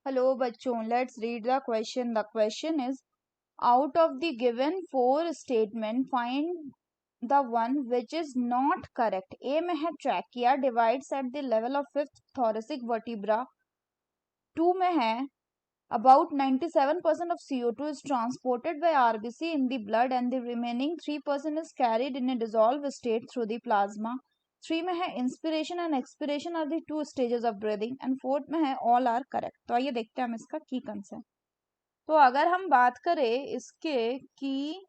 Hello बच्चों, let's read the question. The question is, out of the given four statement, find the one which is not correct. A में है trachea divides at the level of fifth thoracic vertebra. 2 में है about 97% of CO2 is transported by RBC in the blood and the remaining 3% is carried in a dissolved state through the plasma. 3 में है inspiration and expiration are the two stages of breathing and 4 में है all are correct. तो आइए देखते हैं हम इसका की कंसेप्ट. तो अगर हम बात करें इसके की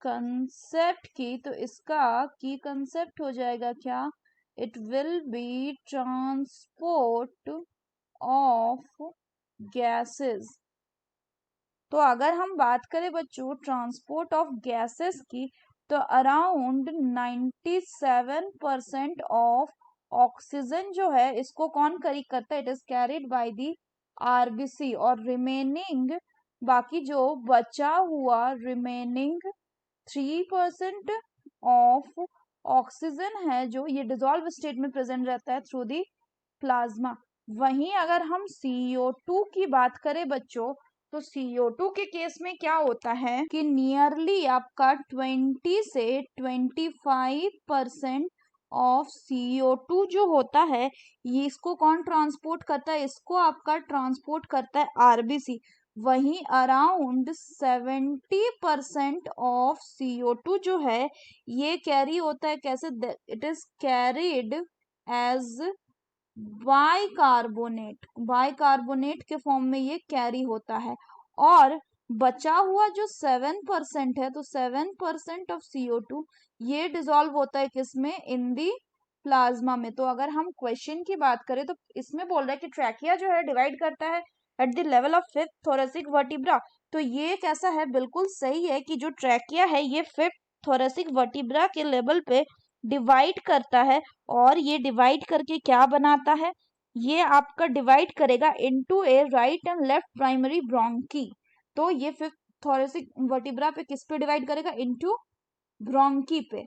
कंसेप्ट की, तो इसका की कंसेप्ट हो जाएगा क्या? It will be transport of gases. तो अगर हम बात करें बच्चों ट्रांसपोर्ट ऑफ गैसेस की, तो अराउंड 97% ऑफ ऑक्सीजन जो है इसको कौन कैरी करता है? It is carried by the RBC. और रिमेनिंग बाकी जो बचा हुआ रिमेनिंग 3% ऑफ ऑक्सीजन है जो ये डिसॉल्व स्टेट में प्रेजेंट रहता है थ्रू दी प्लाज्मा. वहीं अगर हम CO2 की बात करें बच्चों, तो CO2 के केस में क्या होता है कि नियरली आपका 20 से 25% ऑफ CO2 जो होता है ये इसको कौन ट्रांसपोर्ट करता है? इसको आपका ट्रांसपोर्ट करता है आरबीसी. वहीं अराउंड 70% ऑफ CO2 जो है ये कैरी होता है कैसे? It is carried as bicarbonate के फॉर्म में ये कैरी होता है. और बचा हुआ जो 7% है, तो 7% ऑफ CO2 ये डिसॉल्व होता है किसमें? इन दी प्लाज्मा में. तो अगर हम क्वेश्चन की बात करें तो इसमें बोल रहा है कि ट्रैकिया जो है डिवाइड करता है at the level of fifth thoracic vertebra. तो ये कैसा है? बिल्कुल सही है कि जो ट्रैकिया है ये फिफ्थ थोरेसिक वर्टिब्रा के लेवल पे डिवाइड करता है. और ये डिवाइड करके क्या बनाता है? ये आपका डिवाइड करेगा into A right and left primary bronchi. तो ये फिफ्थ थोरेसिक वर्टिब्रा पे किस पे डिवाइड करेगा? इनटू ब्रोंकी पे.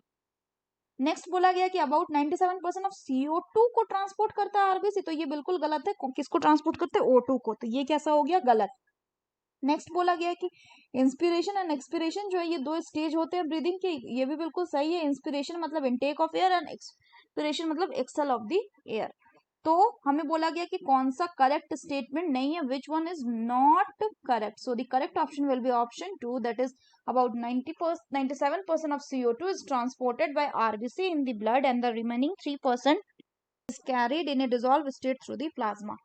नेक्स्ट बोला गया कि अबाउट 97% ऑफ CO2 को ट्रांसपोर्ट करता है आरबीसी. तो ये बिल्कुल गलत है. किसको ट्रांसपोर्ट करते हैं? O2 को. तो ये कैसा हो गया? गलत. नेक्स्ट बोला गया कि इंस्पिरेशन एंड एक्सपिरेशन जो है ये दो स्टेज होते हैं ब्रीदिंग के. ये भी बिल्कुल सही है. इंस्पिरेशन मतलब intake of air and expiration मतलब एक्सेल ऑफ द एयर. तो हमें बोला गया कि कौन सा करेक्ट स्टेटमेंट नहीं है, which one is not correct. So the correct option will be option 2, that is about 97% of CO2 is transported by RBC in the blood and the remaining 3% is carried in a dissolved state through the plasma.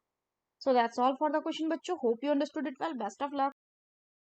So that's all for the question, bachcho. Hope you understood it well. Best of luck.